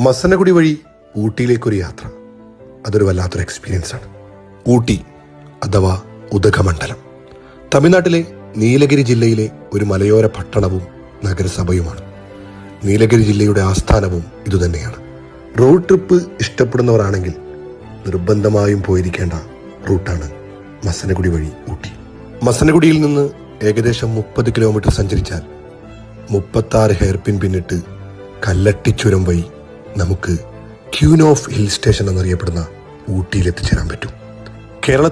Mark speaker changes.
Speaker 1: മസനഗുഡി വഴി ഊട്ടിയിലേക്കൊരു യാത്ര, അതൊരു വല്ലാത്തൊരു എക്സ്പീരിയൻസ് ആണ്. ഊട്ടി അഥവാ ഉദകമണ്ഡലം തമിഴ്നാട്ടിലെ നീലഗിരി ജില്ലയിലെ ഒരു മലയോര പട്ടണവും നഗരസഭയുമാണ്. നീലഗിരി ജില്ലയുടെ ആസ്ഥാനവും ഇതുതന്നെയാണ്. റോഡ് ട്രിപ്പ് ഇഷ്ടപ്പെടുന്നവരാണെങ്കിൽ നിർബന്ധമായും പോയിരിക്കേണ്ട റൂട്ടാണ് മസനഗുഡി വഴി ഊട്ടി. മസനഗുഡിയിൽ നിന്ന് ഏകദേശം 30 കിലോമീറ്റർ സഞ്ചരിച്ചാൽ 36 ഹെയർപിൻ പിന്നിട്ട് കല്ലട്ടിച്ചുരം വഴി നമുക്ക് ക്യൂൻ ഓഫ് ഹിൽ സ്റ്റേഷൻ എന്നറിയപ്പെടുന്ന ഊട്ടിയിൽ എത്തിച്ചേരാൻ പറ്റും. കേരള